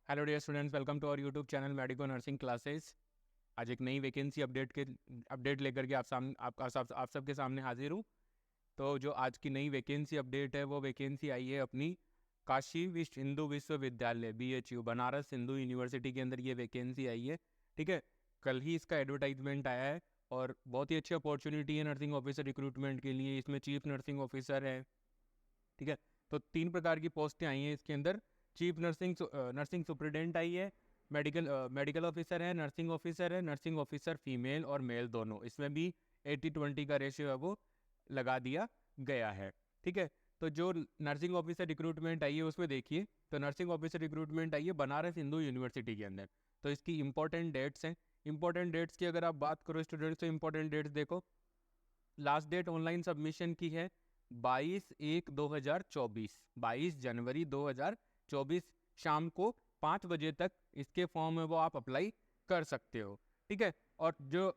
Hello dear students, welcome to our YouTube channel medico nursing classes. आज एक नई vacancy update लेकर के आप सबके सामने हाजिर हूँ। तो जो आज की नई वैकेंसी अपडेट है वो वैकेंसी आई है अपनी काशी हिंदू विश्वविद्यालय BHU बनारस हिंदू यूनिवर्सिटी के अंदर ये वैकेंसी आई है। ठीक है, कल ही इसका एडवर्टाइजमेंट आया है और बहुत ही अच्छी अपॉर्चुनिटी है नर्सिंग ऑफिसर रिक्रूटमेंट के लिए। इसमें चीफ नर्सिंग ऑफिसर है। ठीक है, तो 3 प्रकार की पोस्टें आई हैं इसके अंदर। चीफ नर्सिंग सुप्रिटेंडेंट आई है, मेडिकल ऑफिसर है, नर्सिंग ऑफिसर फीमेल और मेल दोनों। इसमें भी 80-20 का रेशियो है वो लगा दिया गया है। ठीक है, तो जो नर्सिंग ऑफिसर रिक्रूटमेंट आई है उसमें देखिए, तो नर्सिंग ऑफिसर रिक्रूटमेंट आई है बनारस हिंदू यूनिवर्सिटी के अंदर। तो इसकी इंपॉर्टेंट डेट्स हैं। इंपॉर्टेंट डेट्स की अगर आप बात करो स्टूडेंट्स, तो इंपॉर्टेंट डेट्स देखो। लास्ट डेट ऑनलाइन सबमिशन की है 22/1/2024, 22 जनवरी 2024 शाम को 5 बजे तक इसके फॉर्म है वो आप अप्लाई कर सकते हो। ठीक है, और जो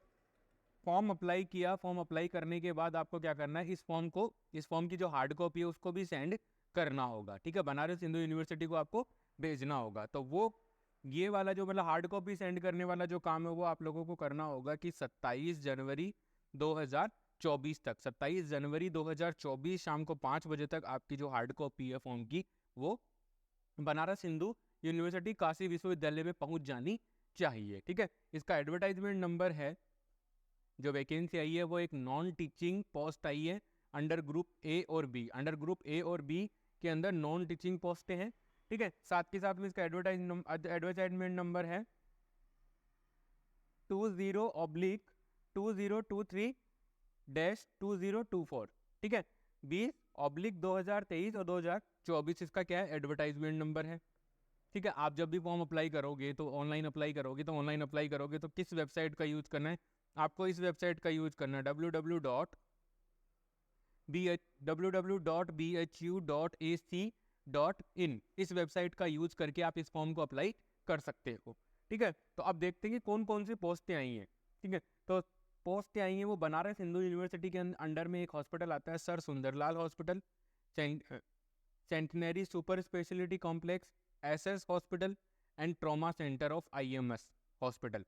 फॉर्म अप्लाई करने के बाद आपको क्या करना है, इस फॉर्म की जो हार्ड कॉपी है उसको भी सेंड करना होगा। ठीक है, बनारस हिंदू यूनिवर्सिटी को आपको भेजना होगा। तो वो ये वाला जो मतलब हार्ड कॉपी सेंड करने वाला जो काम है वो आप लोगों को करना होगा कि 27 जनवरी 2024 शाम को 5 बजे तक आपकी जो हार्ड कॉपी है फॉर्म की वो बनारस हिंदू यूनिवर्सिटी काशी विश्वविद्यालय में पहुंच जानी चाहिए। ठीक है, इसका एडवर्टाइजमेंट नंबर है, जो वैकेंसी आई है वो एक नॉन टीचिंग पोस्ट आई है अंडर ग्रुप ए और बी के अंदर नॉन टीचिंग पोस्टें हैं। ठीक है, साथ के साथ में इसका एडवर्टाइजमेंट नंबर है 20/2023-2024। ठीक है, 20/2023 और 2024 इसका क्या है, एडवर्टाइजमेंट नंबर है। ठीक है, आप जब भी फॉर्म अप्लाई करोगे तो ऑनलाइन अप्लाई करोगे तो किस वेबसाइट का यूज करना है, आपको इस वेबसाइट का यूज करना है www.bhu.ac.in। इस वेबसाइट का यूज करके आप इस फॉर्म को अप्लाई कर सकते हो। ठीक है, तो अब देखते हैं कि कौन कौन सी पोस्टें आई हैं। ठीक है, तो पोस्टें आई हैं वो बनारस हिंदू यूनिवर्सिटी के अंडर में एक हॉस्पिटल आता है sir Sundarlal hospital, centenary super speciality complex, SS hospital and trauma centre of IMS hospital.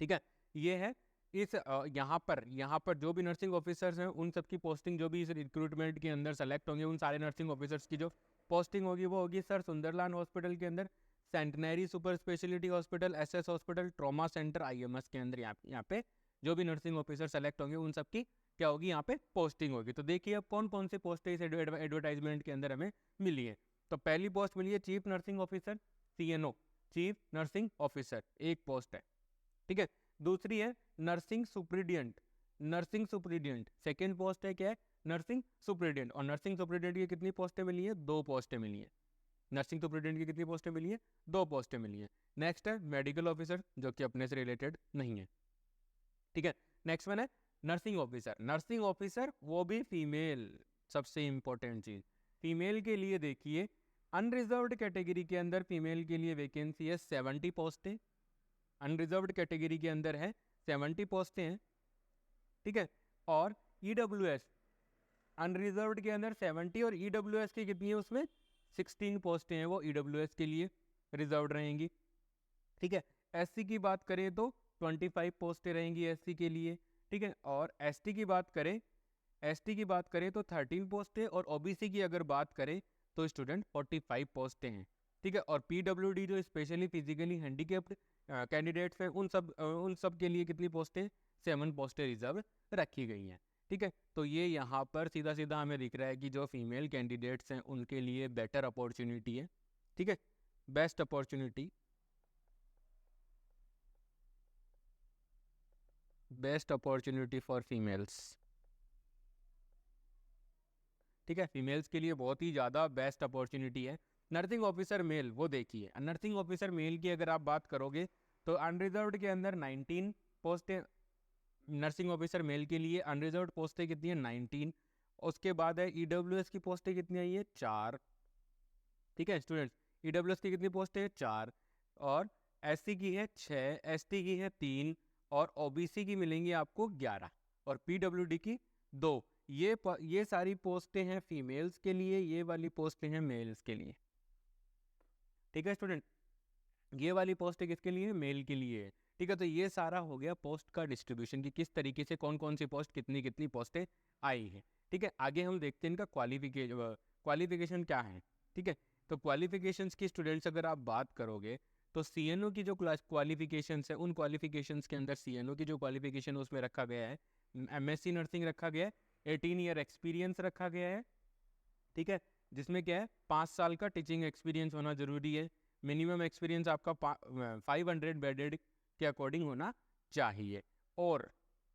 ठीक है, ये है इस यहाँ पर जो भी नर्सिंग ऑफिसर्स हैं उन सब की पोस्टिंग, जो भी इस रिक्रूटमेंट के अंदर सेलेक्ट होंगे उन सारे नर्सिंग ऑफिसर्स की जो पोस्टिंग होगी वो होगी सर सुंदरलाल हॉस्पिटल के अंदर, centenary super speciality hospital, SS hospital, trauma centre IMS के अंदर। यहाँ पे जो भी नर्सिंग ऑफिसर सेलेक्ट होंगे उन सबकी क्या होगी, यहाँ पे पोस्टिंग होगी। तो देखिए अब कौन कौन से पोस्टें इस एडवर्टाइजमेंट के अंदर हमें मिली है। तो पहली पोस्ट मिली है chief nursing officer CNO, chief nursing officer, एक पोस्ट है। ठीक है, दूसरी है नर्सिंग सुप्रिटेंडेंट, सेकेंड पोस्ट है क्या है, नर्सिंग सुप्रिटेंडेंट। और नर्सिंग सुप्रिटेंडेंट की कितनी पोस्टें मिली है, 2 पोस्टें मिली है। नर्सिंग सुप्रिटेंडेंट की कितनी पोस्टें मिली है, 2 पोस्टें मिली है। नेक्स्ट है मेडिकल ऑफिसर, जो कि अपने से रिलेटेड नहीं है। ठीक है, नेक्स्ट वन है नर्सिंग ऑफिसर वो भी फीमेल। सबसे इंपॉर्टेंट चीज, फीमेल के लिए देखिए अनरिजर्व्ड कैटेगरी के अंदर फीमेल के लिए वैकेंसी है 70 पोस्टें। अनरिजर्व्ड कैटेगरी के अंदर है 70 पोस्टें हैं। ठीक है, और EWS अनरिजर्व्ड के अंदर 70 और EWS की कितनी है, उसमें 16 पोस्टें हैं वो EWS के लिए रिजर्व्ड रहेंगी। ठीक है, SC की बात करें तो 25 पोस्टें रहेंगी SC के लिए। ठीक है, और ST की बात करें तो 13 पोस्टें, और OBC की अगर बात करें तो स्टूडेंट 45 पोस्टें हैं। ठीक है, और PWD जो स्पेशली फिजिकली हैंडीकेप्ड कैंडिडेट्स हैं उन सब के लिए कितनी पोस्टें, 7 पोस्टें रिजर्व रखी गई हैं। ठीक है, तो ये यहाँ पर सीधा सीधा हमें दिख रहा है कि जो फीमेल कैंडिडेट्स हैं उनके लिए बेटर अपॉर्चुनिटी है। ठीक है, बेस्ट अपॉर्चुनिटी फॉर फीमेल्स। ठीक है, फीमेल्स के लिए बहुत ही ज़्यादा बेस्ट अपॉर्चुनिटी है। नर्सिंग ऑफिसर मेल वो देखिए, नर्सिंग ऑफिसर मेल की अगर आप बात करोगे तो अनरिजर्व्ड के अंदर 19 पोस्टें नर्सिंग ऑफिसर मेल के लिए, अनरिजर्व्ड पोस्टें कितनी है, 19। उसके बाद है EWS की पोस्टें कितनी आई है, 4। ठीक है स्टूडेंट्स, EWS की कितनी पोस्टें है, 4। और SC की है 6, ST की है 3, और OBC की मिलेंगी आपको 11, और PWD की 2। ये सारी पोस्टें हैं फीमेल्स के लिए, ये वाली पोस्टें हैं मेल्स के लिए। ठीक है स्टूडेंट, ये वाली पोस्ट किसके लिए, मेल के लिए है। ठीक है, तो ये सारा हो गया पोस्ट का डिस्ट्रीब्यूशन की किस तरीके से कौन कौन सी पोस्ट कितनी कितनी पोस्टें आई है। ठीक है, आगे हम देखते हैं इनका क्वालिफिकेशन क्या है। ठीक है, तो क्वालिफिकेशंस की स्टूडेंट्स अगर आप बात करोगे तो सीएनओ की जो क्वालिफिकेशंस है उन क्वालिफिकेशंस के अंदर सीएनओ की जो क्वालिफिकेशन उसमें रखा गया है एमएससी नर्सिंग रखा गया है, 18 ईयर एक्सपीरियंस रखा गया है। ठीक है, जिसमें क्या है 5 साल का टीचिंग एक्सपीरियंस होना जरूरी है। मिनिमम एक्सपीरियंस आपका 500 बेडेड के अकॉर्डिंग होना चाहिए। और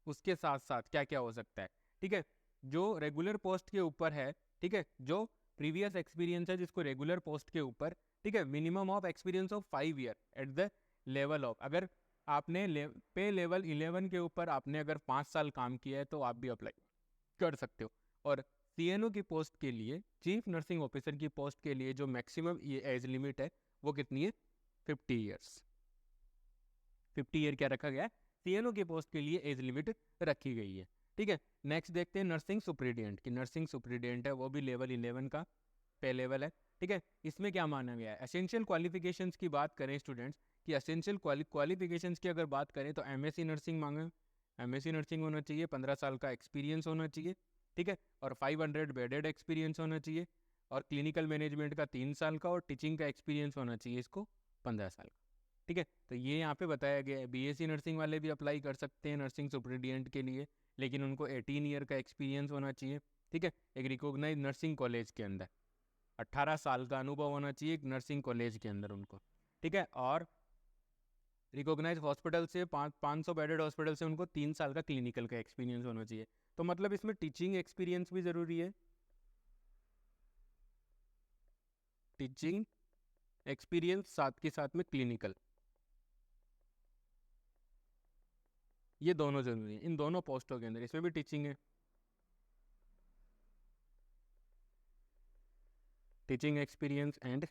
उसके साथ साथ क्या क्या हो सकता है, ठीक है, जो रेगुलर पोस्ट के ऊपर है, ठीक है, जो प्रीवियस एक्सपीरियंस है जिसको रेगुलर पोस्ट के ऊपर, ठीक है, minimum of experience of 5 year at the level of, अगर आपने पे लेवल 11 के ऊपर आपने अगर 5 साल काम किया है तो आप भी अप्लाई कर सकते हो। और सीएनओ की पोस्ट के लिए, चीफ नर्सिंग ऑफिसर की पोस्ट के लिए जो मैक्सिमम एज लिमिट है वो कितनी है, 50 ईयर्स। 50 ईयर क्या रखा गया है, सीएनओ की पोस्ट के लिए एज लिमिट रखी गई है। ठीक है, नेक्स्ट देखते हैं नर्सिंग सुपरिटेंडेंट की। नर्सिंग सुपरिटेंडेंट है वो भी लेवल 11 का पे लेवल है। ठीक है, इसमें क्या माना गया है, एसेंशियल क्वालिफिकेशंस की बात करें स्टूडेंट्स कि एसेंशियल क्वालिफिकेशंस की अगर बात करें तो एमएससी नर्सिंग मांगे, एमएससी नर्सिंग होना चाहिए, 15 साल का एक्सपीरियंस होना चाहिए। ठीक है, और 500 बेडेड एक्सपीरियंस होना चाहिए, और क्लिनिकल मैनेजमेंट का 3 साल का, और टीचिंग का एक्सपीरियंस होना चाहिए इसको 15 साल का। ठीक है, तो ये यहाँ पे बताया गया है बीएससी नर्सिंग वाले भी अप्लाई कर सकते हैं नर्सिंग सुपरिटेंडेंट के लिए, लेकिन उनको 18 ईयर का एक्सपीरियंस होना चाहिए। ठीक है, एक रिकॉग्नाइज नर्सिंग कॉलेज के अंदर 18 साल का अनुभव होना चाहिए एक नर्सिंग कॉलेज के अंदर उनको। ठीक है, और रिकॉग्नाइज हॉस्पिटल से 500 बेडेड हॉस्पिटल से उनको 3 साल का क्लिनिकल का एक्सपीरियंस होना चाहिए। तो मतलब इसमें टीचिंग एक्सपीरियंस भी ज़रूरी है, टीचिंग एक्सपीरियंस साथ के साथ में क्लिनिकल, ये दोनों जरूरी है इन दोनों पोस्टों के अंदर। इसमें भी टीचिंग है, teaching experience and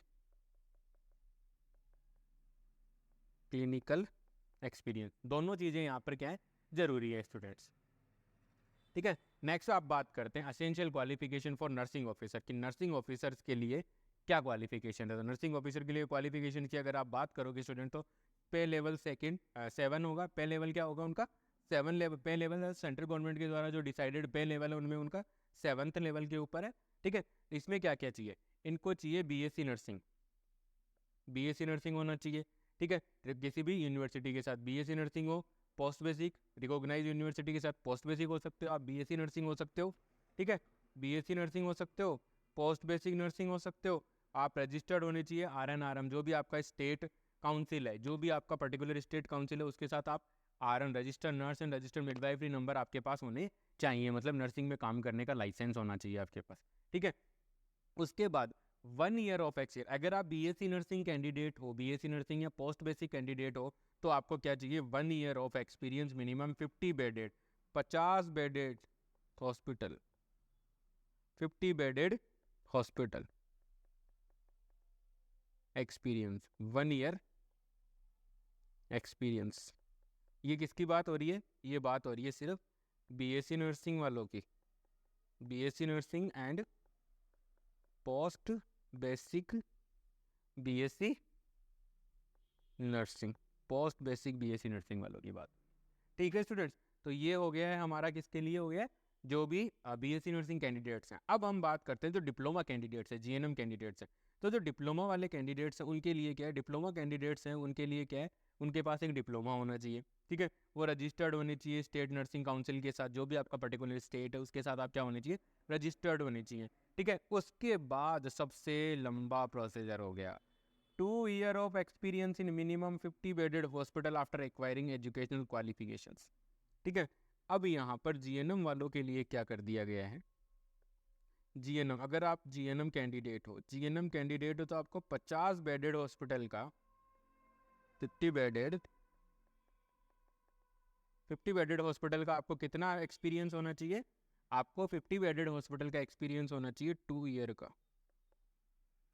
clinical experience, दोनों चीज़ें यहाँ पर क्या है, जरूरी है स्टूडेंट्स। ठीक है, नेक्स्ट आप बात करते हैं essential qualification for nursing officer की। नर्सिंग ऑफिसर्स के लिए क्या क्वालिफिकेशन है, तो नर्सिंग ऑफिसर के लिए क्वालिफिकेशन की अगर आप बात करोगे स्टूडेंट तो पे लेवल 7 होगा। पे लेवल क्या होगा उनका, 7 लेवल पे लेवल है, सेंट्रल गवर्नमेंट के द्वारा जो डिसाइडेड पे लेवल है उनमें उनका 7th लेवल के ऊपर है। ठीक है, इसमें क्या क्या चाहिए, इनको चाहिए बीएससी नर्सिंग, बीएससी नर्सिंग होना चाहिए। ठीक है, किसी भी यूनिवर्सिटी के साथ बीएससी नर्सिंग हो, पोस्ट बेसिक रिकॉग्नाइज यूनिवर्सिटी के साथ पोस्ट बेसिक हो सकते हो, आप बीएससी नर्सिंग हो सकते हो। ठीक है, बीएससी नर्सिंग हो सकते हो, पोस्ट बेसिक नर्सिंग हो सकते हो। आप रजिस्टर्ड होने चाहिए आरएन जो भी आपका स्टेट काउंसिल है, जो भी आपका पर्टिकुलर स्टेट काउंसिल है उसके साथ आप RN registered nurse and registered midwifery number आपके पास होने चाहिए, मतलब नर्सिंग में काम करने का लाइसेंस होना चाहिए आपके पास। ठीक है, उसके बाद 1 ईयर ऑफ एक्सपीरियंस, अगर आप बीएससी नर्सिंग कैंडिडेट हो, बीएससी नर्सिंग या पोस्ट बेसिक कैंडिडेट हो, तो आपको क्या चाहिए, 1 year of experience, minimum 50 bedded, 50 bedded hospital, 50 bedded hospital experience, 1 year experience. ये किसकी बात हो रही है, ये बात हो रही है सिर्फ बीएससी नर्सिंग वालों की, BSc nursing and post basic BSc nursing, post basic BSc nursing वालों की बात। ठीक है स्टूडेंट्स, तो ये हो गया है हमारा किसके लिए हो गया है, जो भी बीएससी नर्सिंग कैंडिडेट्स हैं। अब हम बात करते हैं जो डिप्लोमा कैंडिडेट्स हैं, जीएनएम कैंडिडेट्स हैं। तो जो डिप्लोमा वाले कैंडिडेट्स हैं उनके लिए क्या है, डिप्लोमा कैंडिडेट्स हैं उनके लिए क्या है, उनके पास एक डिप्लोमा होना चाहिए। ठीक है, वो रजिस्टर्ड होनी चाहिए स्टेट नर्सिंग काउंसिल के साथ, जो भी आपका पर्टिकुलर स्टेट है उसके साथ आप क्या होने चाहिए, रजिस्टर्ड होनी चाहिए। ठीक है, उसके बाद सबसे लंबा प्रोसीजर हो गया 2 year of experience in minimum 50 bedded hospital after acquiring educational qualifications. ठीक है, अब यहाँ पर जीएनएम वालों के लिए क्या कर दिया गया है, जीएनएम, अगर आप जीएनएम कैंडिडेट हो, जीएनएम कैंडिडेट हो तो आपको 50 बेडेड हॉस्पिटल का 50 बेडेड 50 बेडेड हॉस्पिटल का आपको कितना एक्सपीरियंस होना चाहिए, आपको 50 बेडेड हॉस्पिटल का एक्सपीरियंस होना चाहिए 2 ईयर का।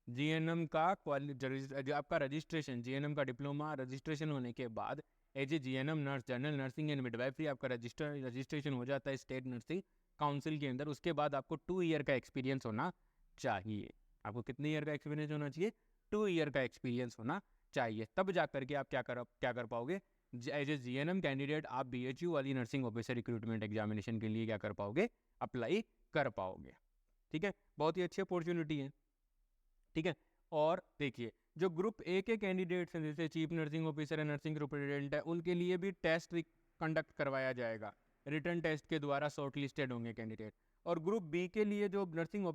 जीएनएम का जो आपका रजिस्ट्रेशन, जीएनएम का डिप्लोमा रजिस्ट्रेशन होने के बाद as a GNM nurse, general nursing and midwifery आपका रजिस्ट्रेशन हो जाता है स्टेट नर्सिंग काउंसिल के अंदर। उसके बाद आपको 2 ईयर का एक्सपीरियंस होना चाहिए। आपको कितने ईयर का एक्सपीरियंस होना चाहिए, 2 ईयर का एक्सपीरियंस होना चाहिए, तब जा करके आप क्या कर पाओगे, एज ए GNM कैंडिडेट आप BHU वाली नर्सिंग ऑफिसर रिक्रूटमेंट एग्जामिनेशन के लिए क्या कर पाओगे, अप्लाई कर पाओगे। ठीक है, बहुत ही अच्छी अपॉर्चुनिटी है। ठीक है, और देखिए जो ग्रुप ए के कैंडिडेट्स हैं जैसे चीफ नर्सिंग ऑफिसर है, नर्सिंग सुपरिटेंडेंट है, उनके लिए भी टेस्ट कंडक्ट करवाया जाएगा, रिटर्न टेस्ट के द्वारा शॉर्ट लिस्टेड होंगे कैंडिडेट। और ग्रुप बी के लिए जो नर्सिंग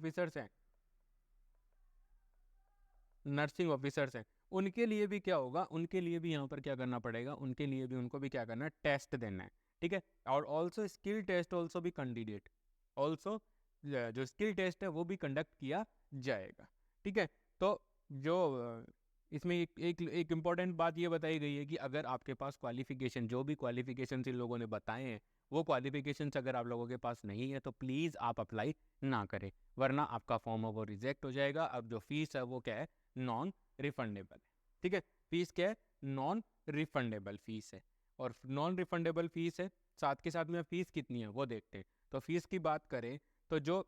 ऑफिसर्स हैं उनके लिए भी क्या होगा, उनके लिए भी यहाँ पर क्या करना पड़ेगा, उनके लिए भी उनको भी क्या करना है, टेस्ट देना है। ठीक है, और ऑल्सो स्किल टेस्ट ऑल्सो भी कैंडिडेट ऑल्सो जो स्किल टेस्ट है वो भी कंडक्ट किया जाएगा। ठीक है, तो जो इसमें एक इम्पॉर्टेंट बात ये बताई गई है कि अगर आपके पास क्वालिफिकेशन, जो भी क्वालिफिकेशन इन लोगों ने बताए हैं वो क्वालिफिकेशन अगर आप लोगों के पास नहीं है तो प्लीज़ आप अप्लाई ना करें, वरना आपका फॉर्म है वो रिजेक्ट हो जाएगा। अब जो फीस है वो क्या है, नॉन रिफंडेबल है। ठीक है, फीस क्या है, नॉन रिफंडेबल फीस है, और नॉन रिफंडेबल फीस है। साथ के साथ में फीस कितनी है वो देखते हैं। तो फीस की बात करें तो जो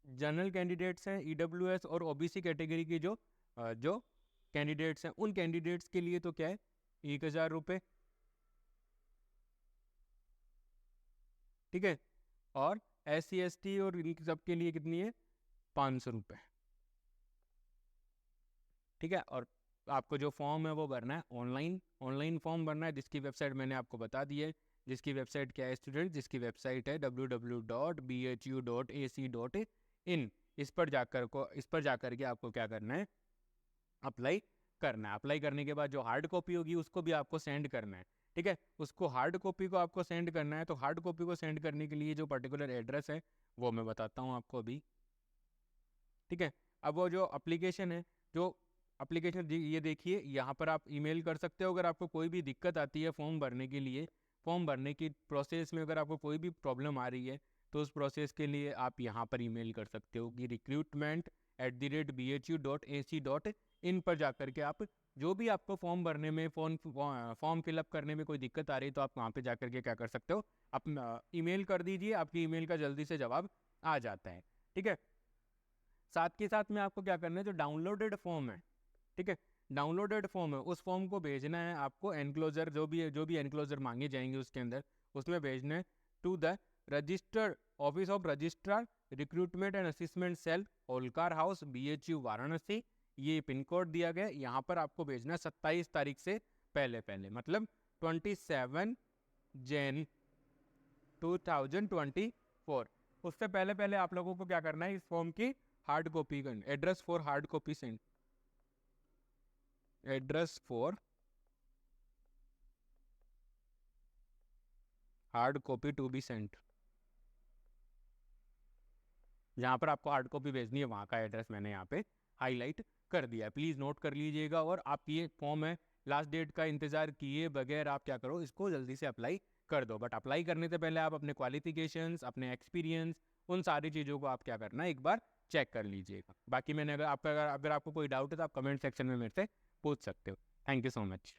जनरल कैंडिडेट्स हैं, EWS और OBC कैटेगरी की जो कैंडिडेट्स हैं, उन कैंडिडेट्स के लिए तो क्या है, 1000 रुपये। ठीक है, और SC ST और इन सब के लिए कितनी है, 500 रुपये। ठीक है, और आपको जो फॉर्म है वो भरना है ऑनलाइन फॉर्म भरना है, जिसकी वेबसाइट मैंने आपको बता दी है। जिसकी वेबसाइट क्या है स्टूडेंट, जिसकी वेबसाइट है www.bhu.ac.in। इस पर जाकर के आपको क्या करना है, अप्लाई करना है। अप्लाई करने के बाद जो हार्ड कॉपी होगी उसको भी आपको सेंड करना है। ठीक है, उसको हार्ड कॉपी को आपको सेंड करना है। तो हार्ड कॉपी को सेंड करने के लिए जो पर्टिकुलर एड्रेस है वो मैं बताता हूँ आपको अभी। ठीक है, अब वो जो एप्लीकेशन है, जो एप्लीकेशन ये देखिए, यहाँ पर आप ईमेल कर सकते हो अगर आपको कोई भी दिक्कत आती है फॉर्म भरने के लिए। फॉर्म भरने की प्रोसेस में अगर आपको कोई भी प्रॉब्लम आ रही है तो उस प्रोसेस के लिए आप यहाँ पर ईमेल कर सकते हो कि recruitment@bhu.ac.in पर जाकर के आप जो भी आपको फॉर्म भरने में फॉर्म फिलअप करने में कोई दिक्कत आ रही है तो आप वहाँ पे जाकर के क्या कर सकते हो, अपना ईमेल कर दीजिए, आपकी ईमेल का जल्दी से जवाब आ जाता है। ठीक है, साथ के साथ में आपको क्या करना है, जो डाउनलोडेड फॉर्म है, ठीक है, डाउनलोडेड फॉर्म है, उस फॉर्म को भेजना है आपको। एनक्लोजर जो भी एनक्लोजर मांगे जाएंगे उसके अंदर, उसमें भेजना है to the registered office of registrar recruitment and assessment cell, Holkar house, BHU Varanasi. ये पिन कोड दिया गया, यहाँ पर आपको भेजना है 27 तारीख से पहले, मतलब 27 जैन 2024। उससे पहले आप लोगों को क्या करना है, इस फॉर्म की हार्ड कॉपी करनी। Address for hard copy send, address for hard copy to be sent. जहाँ पर आपको हार्ड कॉपी भेजनी है वहाँ का एड्रेस मैंने यहाँ पे हाईलाइट कर दिया है, प्लीज़ नोट कर लीजिएगा। और आप ये फॉर्म है, लास्ट डेट का इंतज़ार किए बगैर आप क्या करो, इसको जल्दी से अप्लाई कर दो। बट अप्लाई करने से पहले आप अपने क्वालिफिकेशंस, अपने एक्सपीरियंस, उन सारी चीज़ों को आप क्या करना, एक बार चेक कर लीजिएगा। बाकी मैंने अगर आपको कोई डाउट है तो आप कमेंट सेक्शन में मेरे से पूछ सकते हो। Thank you so much.